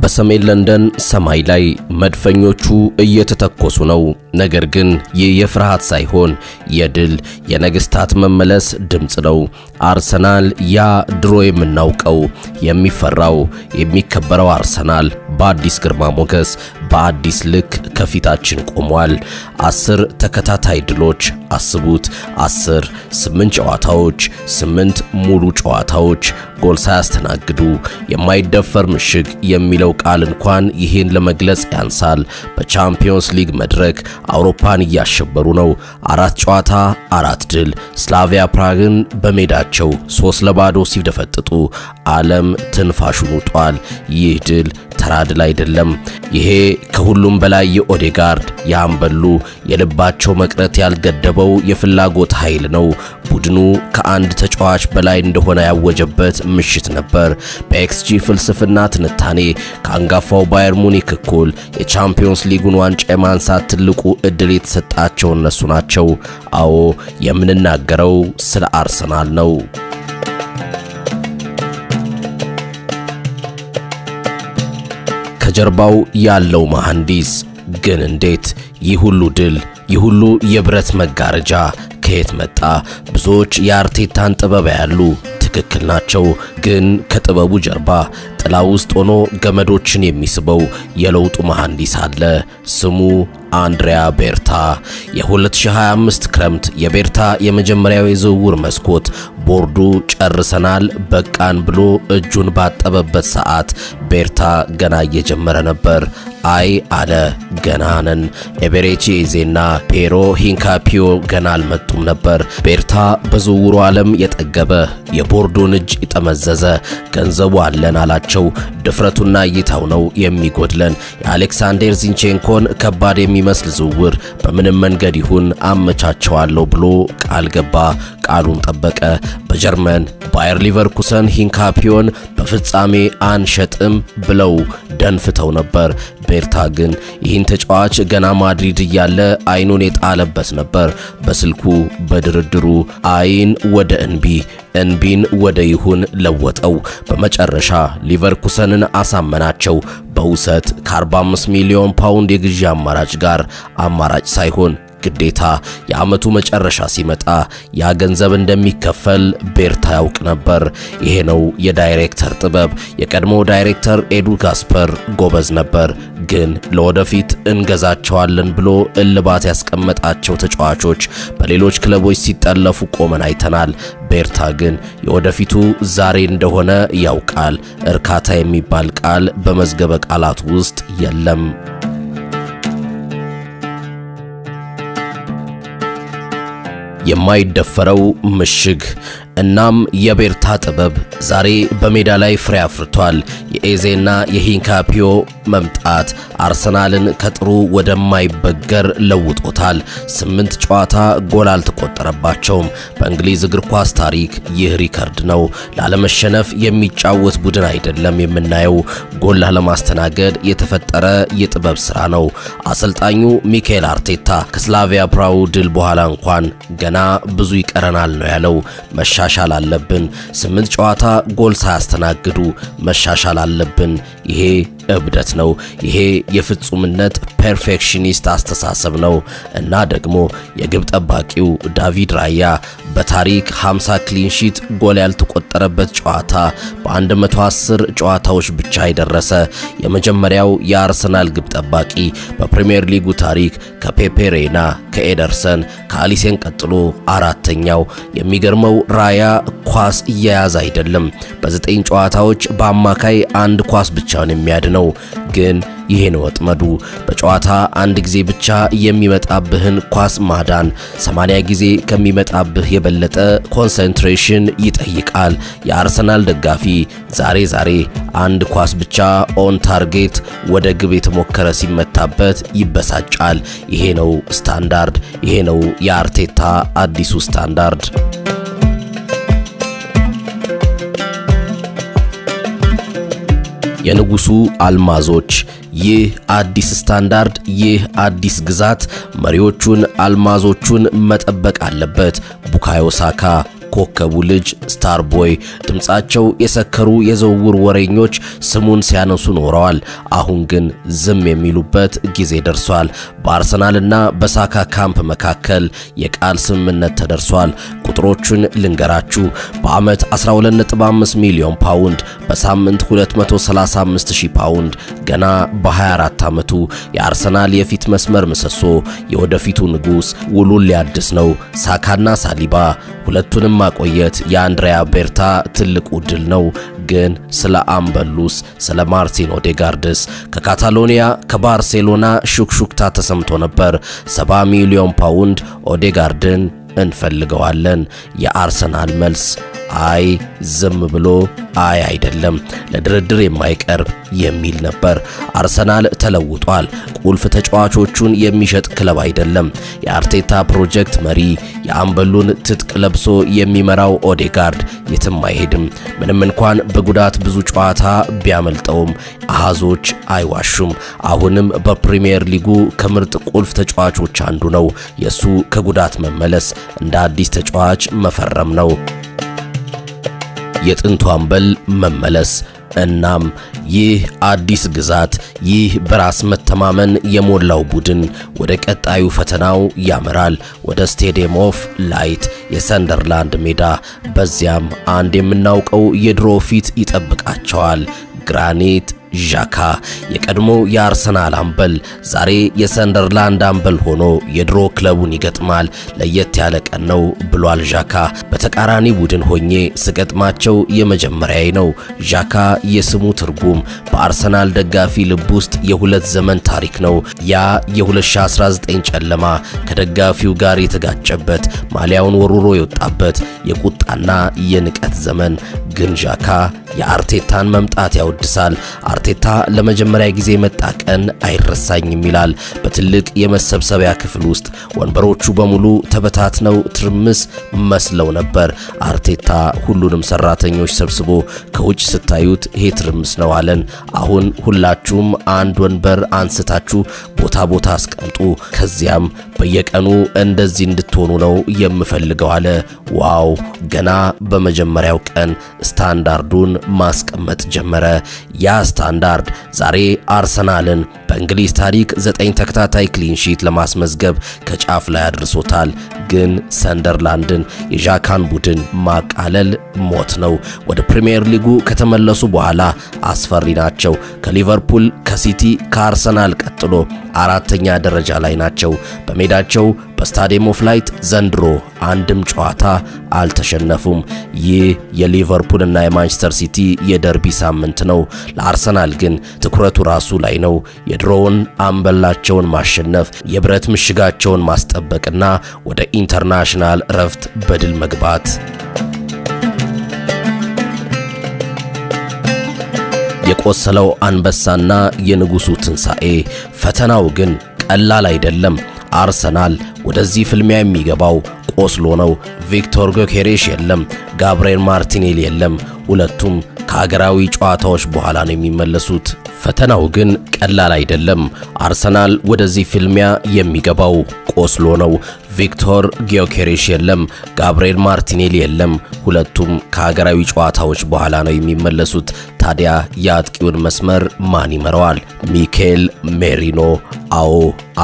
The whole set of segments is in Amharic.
በሰሜን ለንደን ሰማይ ላይ መድፈኞቹ እየተተኮሱ ነው። ነገር ግን ይህ የፍርሃት ሳይሆን የድል የነገስታት መመለስ ድምጽ ነው። አርሰናል ያ ድሮ የምናውቀው የሚፈራው የሚከበረው አርሰናል በአዲስ ግርማ ሞገስ በአዲስ ልክ ከፊታችን ቆሟል። 10 ተከታታይ ድሎች አስቡት። 8 ጨዋታዎች 8 ሙሉ ጨዋታዎች ጎል ሳያስተናግዱ የማይደፈር ምሽግ የሚለው ቃል እንኳን ይሄን ለመግለጽ ያንሳል። በቻምፒዮንስ ሊግ መድረክ አውሮፓን እያሸበሩ ነው። 4 ጨዋታ 4 ድል። ስላቪያ ፕራግን በሜዳቸው 3-0 ሲደፈጥጡ ዓለም ትንፋሹን ውጧል። ይህ ድል ተራ ድል አይደለም። ይሄ ከሁሉም በላይ የኦዴጋርድ ያምበሉ የልባቸው መቅረት ያልገደበው የፍላጎት ኃይል ነው። ቡድኑ ከአንድ ተጫዋች በላይ እንደሆነ ያወጀበት ምሽት ነበር። በኤክስጂ ፍልስፍና ትንታኔ ከአንጋፋው ባየር ሙኒክ እኩል የቻምፒዮንስ ሊጉን ዋንጫ የማንሳት ትልቁ እድል የተሰጣቸው እነሱ ናቸው። አዎ የምንናገረው ስለ አርሰናል ነው። ከጀርባው ያለው መሐንዲስ ግን እንዴት ይህ ሁሉ ድል ይህ ሁሉ የብረት መጋረጃ ከየት መጣ? ብዙዎች የአርቴታን ጥበብ ያሉ ትክክል ናቸው። ግን ከጥበቡ ጀርባ ጥላ ውስጥ ሆኖ ገመዶችን የሚስበው የለውጡ መሐንዲስ አለ። ስሙ አንድሪያ ቤርታ። የ2025 ክረምት የቤርታ የመጀመሪያው የዝውውር መስኮት ቦርዱ ጨርሰናል በቃን ብሎ እጁን ባጠበበት ሰዓት ቤርታ ገና እየጀመረ ነበር። አይ አለ ገናነን። ኤቤሬቺ ኤዜና ፔሮ ሂንካፒዮ ገና አልመጡም ነበር። ቤርታ በዝውውሩ ዓለም የጠገበ የቦርዱን እጅ ይጠመዘዘ ገንዘቡ አለን አላቸው። ድፍረቱና እይታው ነው የሚጎድለን። የአሌክሳንደር ዚንቼንኮን ከባድ የሚመስል ዝውውር በምንም መንገድ ይሁን አመቻቸዋለሁ ብሎ ቃል ገባ። ቃሉን ጠበቀ። በጀርመን ባየር ሊቨርኩሰን ሂንካፒዮን በፍጻሜ አንሸጥም ብለው ደንፍተው ነበር። ቤርታ ግን ይህን ተጫዋች ገና ማድሪድ እያለ አይኑን የጣለበት ነበር። በስልኩ በድርድሩ አይን ወደ እንቢን ወደ ይሁን ለወጠው። በመጨረሻ ሊቨርኩሰንን አሳመናቸው። በውሰት ከ45 ሚሊዮን ፓውንድ የግዢ አማራጭ ጋር አማራጭ ሳይሆን ግዴታ የአመቱ መጨረሻ ሲመጣ ያ ገንዘብ እንደሚከፈል ቤርታ ያውቅ ነበር። ይሄ ነው የዳይሬክተር ጥበብ። የቀድሞ ዳይሬክተር ኤዱ ጋስፐር ጎበዝ ነበር፣ ግን ለወደፊት እንገዛቸዋለን ብሎ እልባት ያስቀመጣቸው ተጫዋቾች በሌሎች ክለቦች ሲጠለፉ ቆመን አይተናል። ቤርታ ግን የወደፊቱ ዛሬ እንደሆነ ያውቃል። እርካታ የሚባል ቃል በመዝገበ ቃላት ውስጥ የለም። የማይደፈረው ምሽግ እናም የቤርታ ጥበብ ዛሬ በሜዳ ላይ ፍሬ አፍርቷል። የኤዜና የሂንካፒዮ መምጣት አርሰናልን ከጥሩ ወደማይበገር ለውጦታል። 8 ጨዋታ ጎል አልተቆጠረባቸውም። በእንግሊዝ እግር ኳስ ታሪክ ይህ ሪከርድ ነው። ላለመሸነፍ የሚጫወት ቡድን አይደለም የምናየው፣ ጎል ለማስተናገድ የተፈጠረ የጥበብ ስራ ነው። አሰልጣኙ ሚካኤል አርቴታ ከስላቪያ ፕራው ድል በኋላ እንኳን ገና ብዙ ይቀረናል ነው ያለው። መሻሻል አለብን። 8 ጨዋታ ጎል ሳያስተናግዱ መሻሻል አለብን። ይሄ እብደት ነው። ይሄ የፍጹምነት ፐርፌክሽኒስት አስተሳሰብ ነው። እና ደግሞ የግብ ጠባቂው ዳቪድ ራያ በታሪክ 50 ክሊን ሺት ጎል ያልተቆጠረበት ጨዋታ በ110 ጨዋታዎች ብቻ የደረሰ የመጀመሪያው የአርሰናል ግብ ጠባቂ በፕሪሚየር ሊጉ ታሪክ ከፔፔ ሬና ከኤደርሰን ከአሊሴን ቀጥሎ አራተኛው። የሚገርመው ራያ ኳስ እየያዘ አይደለም። በ9 ጨዋታዎች በአማካይ አንድ ኳስ ብቻ ነው የሚያድነው። ግን ይሄ ነው ወጥመዱ። በጨዋታ አንድ ጊዜ ብቻ የሚመጣብህን ኳስ ማዳን 80 ጊዜ ከሚመጣብህ የበለጠ ኮንሰንትሬሽን ይጠይቃል። የአርሰናል ደጋፊ ዛሬ አንድ ኳስ ብቻ ኦን ታርጌት ወደ ግብ የተሞከረ ሲመታበት ይበሳጫል። ይሄ ነው ስታንዳርድ። ይሄ ነው የአርቴታ አዲሱ ስታንዳርድ። የንጉሱ አልማዞች ይህ አዲስ ስታንዳርድ ይህ አዲስ ግዛት መሪዎቹን አልማዞቹን መጠበቅ አለበት። ቡካዮ ሳካ ኮከቡ ልጅ ስታርቦይ ድምጻቸው የሰከሩ የዘውውር ወሬኞች ስሙን ሲያነሱ ኖረዋል። አሁን ግን ዝም የሚሉበት ጊዜ ደርሷል። በአርሰናልና በሳካ ካምፕ መካከል የቃል ስምምነት ተደርሷል። ቁጥሮቹን ልንገራችሁ። በአመት 12.5 ሚሊዮን ፓውንድ፣ በሳምንት 235,000 ፓውንድ። ገና በ24 ዓመቱ የአርሰናል የፊት መስመር ምሰሶ፣ የወደፊቱ ንጉስ ውሉን ሊያድስ ነው። ሳካና ሳሊባ ሁለቱንም ማቆየት የአንድሪያ ቤርታ ትልቁ ድል ነው። ግን ስለ አምበሉስ ስለ ማርቲን ኦዴጋርድስ ከካታሎኒያ ከባርሴሎና ሹክሹክታ ተሰምቶ ነበር። 70 ሚሊዮን ፓውንድ ኦዴጋርድን እንፈልገዋለን። የአርሰናል መልስ አይ ዝም ብሎ አይ አይደለም ለድርድር የማይቀርብ የሚል ነበር። አርሰናል ተለውጧል። ቁልፍ ተጫዋቾቹን የሚሸጥ ክለብ አይደለም። የአርቴታ ፕሮጀክት መሪ የአምበሉን ትጥቅ ለብሶ የሚመራው ኦዴጋርድ የትም አይሄድም። ምንም እንኳን በጉዳት ብዙ ጨዋታ ቢያመልጠውም አሃዞች አይዋሹም። አሁንም በፕሪሚየር ሊጉ ከምርጥ ቁልፍ ተጫዋቾች አንዱ ነው። የሱ ከጉዳት መመለስ እንደ አዲስ ተጫዋች መፈረም ነው። የጥንቱ አምበል መመለስ። እናም ይህ አዲስ ግዛት፣ ይህ በራስ መተማመን የሞላው ቡድን ወደ ቀጣዩ ፈተናው ያመራል። ወደ ስቴዲየም ኦፍ ላይት የሰንደርላንድ ሜዳ። በዚያም አንድ የምናውቀው የድሮ ፊት ይጠብቃቸዋል። ግራኒት ዣካ የቀድሞ የአርሰናል አምበል ዛሬ የሰንደርላንድ አምበል ሆኖ የድሮ ክለቡን ይገጥማል። ለየት ያለ ቀን ነው ብሏል ዣካ። በተቃራኒ ቡድን ሆኜ ስገጥማቸው የመጀመሪያዬ ነው። ዣካ የስሙ ትርጉም በአርሰናል ደጋፊ ልብ ውስጥ የሁለት ዘመን ታሪክ ነው። ያ የ2019 ጨለማ ከደጋፊው ጋር የተጋጨበት ማሊያውን ወሩሮ የወጣበት የቁጣና የንቀት ዘመን። ግን ዣካ የአርቴታን መምጣት ያወድሳል። አርቴታ ለመጀመሪያ ጊዜ መጣ ቀን አይረሳኝም ይላል። በትልቅ የመሰብሰቢያ ክፍል ውስጥ ወንበሮቹ በሙሉ ተበታትነው ትርምስ መስለው ነበር። አርቴታ ሁሉንም ሰራተኞች ሰብስቦ ከውጭ ስታዩት ይሄ ትርምስ ነው አለን። አሁን ሁላችሁም አንድ ወንበር አንስታችሁ ቦታ አስቀምጡ፣ ከዚያም በየቀኑ እንደዚህ እንድትሆኑ ነው የምፈልገው አለ። ዋው! ገና በመጀመሪያው ቀን ስታንዳርዱን ማስቀመጥ ጀመረ። ያ ስታንዳርድ ዛሬ አርሰናልን በእንግሊዝ ታሪክ 9 ተከታታይ ክሊንሺት ለማስመዝገብ ከጫፍ ላይ አድርሶታል። ግን ሰንደርላንድን የዣካን ቡድን ማቃለል ሞት ነው። ወደ ፕሪሚየር ሊጉ ከተመለሱ በኋላ አስፈሪ ናቸው። ከሊቨርፑል፣ ከሲቲ፣ ከአርሰናል ቀጥሎ አራተኛ ደረጃ ላይ ናቸው። በሜዳቸው በስታዲየም ኦፍ ላይት ዘንድሮ አንድም ጨዋታ አልተሸነፉም። ይህ የሊቨርፑልና የማንቸስተር ሲቲ የደርቢ ሳምንት ነው። ለአርሰናል ግን ትኩረቱ ራሱ ላይ ነው። የድሮውን አምበላቸውን ማሸነፍ፣ የብረት ምሽጋቸውን ማስጠበቅና ወደ ኢንተርናሽናል ረፍት በድል መግባት። የቆሰለው አንበሳና የንጉሱ ትንሳኤ። ፈተናው ግን ቀላል አይደለም። አርሰናል ወደዚህ ፍልሚያ የሚገባው ቆስሎ ነው። ቪክቶር ጊዮኬሬሽ የለም፣ ጋብሪኤል ማርቲኔሊ የለም። ሁለቱም ከሀገራዊ ጨዋታዎች በኋላ ነው የሚመለሱት። ፈተናው ግን ቀላል አይደለም። አርሰናል ወደዚህ ፍልሚያ የሚገባው ቆስሎ ነው። ቪክቶር ጊዮኬሬሽ የለም፣ ጋብሪኤል ማርቲኔሊ የለም። ሁለቱም ከሀገራዊ ጨዋታዎች በኋላ ነው የሚመለሱት። ታዲያ የአጥቂውን መስመር ማን ይመራዋል? ሚኬል ሜሪኖ። አዎ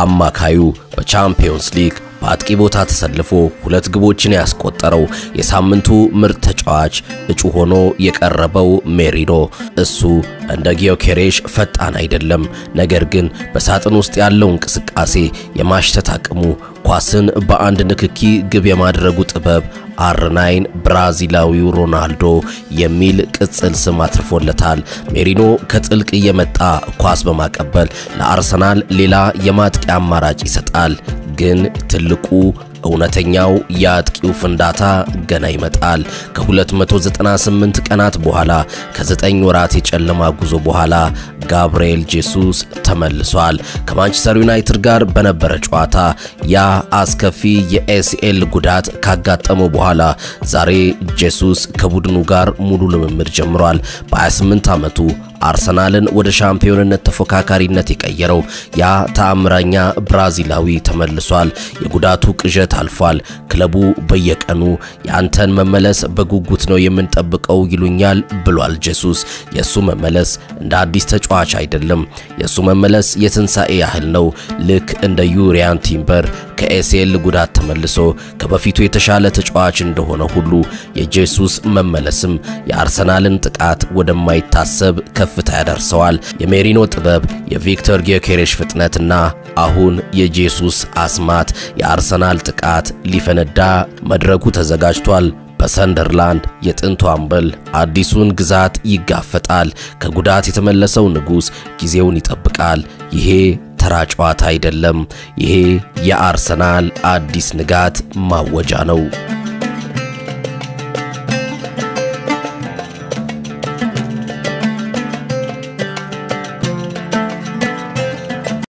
አማካዩ በቻምፒዮንስ ሊግ በአጥቂ ቦታ ተሰልፎ 2 ግቦችን ያስቆጠረው የሳምንቱ ምርጥ ተጫዋች እጩ ሆኖ የቀረበው ሜሪኖ። እሱ እንደ ጊዮኬሬሽ ፈጣን አይደለም፣ ነገር ግን በሳጥን ውስጥ ያለው እንቅስቃሴ፣ የማሽተት አቅሙ፣ ኳስን በአንድ ንክኪ ግብ የማድረጉ ጥበብ አር9 ብራዚላዊው ሮናልዶ የሚል ቅጽል ስም አትርፎለታል። ሜሪኖ ከጥልቅ የመጣ ኳስ በማቀበል ለአርሰናል ሌላ የማጥቂያ አማራጭ ይሰጣል። ግን ትልቁ እውነተኛው የአጥቂው ፍንዳታ ገና ይመጣል። ከ298 ቀናት በኋላ ከ9 ወራት የጨለማ ጉዞ በኋላ ጋብሪኤል ጄሱስ ተመልሷል። ከማንቸስተር ዩናይትድ ጋር በነበረ ጨዋታ ያ አስከፊ የኤሲኤል ጉዳት ካጋጠመው በኋላ ዛሬ ጄሱስ ከቡድኑ ጋር ሙሉ ልምምድ ጀምሯል። በ28 ዓመቱ አርሰናልን ወደ ሻምፒዮንነት ተፎካካሪነት የቀየረው ያ ተአምራኛ ብራዚላዊ ተመልሷል። የጉዳቱ ቅዠት አልፏል። ክለቡ በየቀኑ ያንተን መመለስ በጉጉት ነው የምንጠብቀው ይሉኛል ብሏል ጄሱስ። የሱ መመለስ እንደ አዲስ ተጫዋች አይደለም። የሱ መመለስ የትንሳኤ ያህል ነው። ልክ እንደ ዩሪያን ቲምበር ከኤሲኤል ጉዳት ተመልሶ ከበፊቱ የተሻለ ተጫዋች እንደሆነ ሁሉ የጄሱስ መመለስም የአርሰናልን ጥቃት ወደማይታሰብ ከፍታ ያደርሰዋል። የሜሪኖ ጥበብ፣ የቪክተር ጊዮኬሬሽ ፍጥነትና አሁን የጄሱስ አስማት የአርሰናል ጥቃት ሊፈነዳ መድረኩ ተዘጋጅቷል። በሰንደርላንድ የጥንቱ አምበል አዲሱን ግዛት ይጋፈጣል። ከጉዳት የተመለሰው ንጉስ ጊዜውን ይጠብቃል። ይሄ ተራ ጨዋታ አይደለም። ይሄ የአርሰናል አዲስ ንጋት ማወጃ ነው።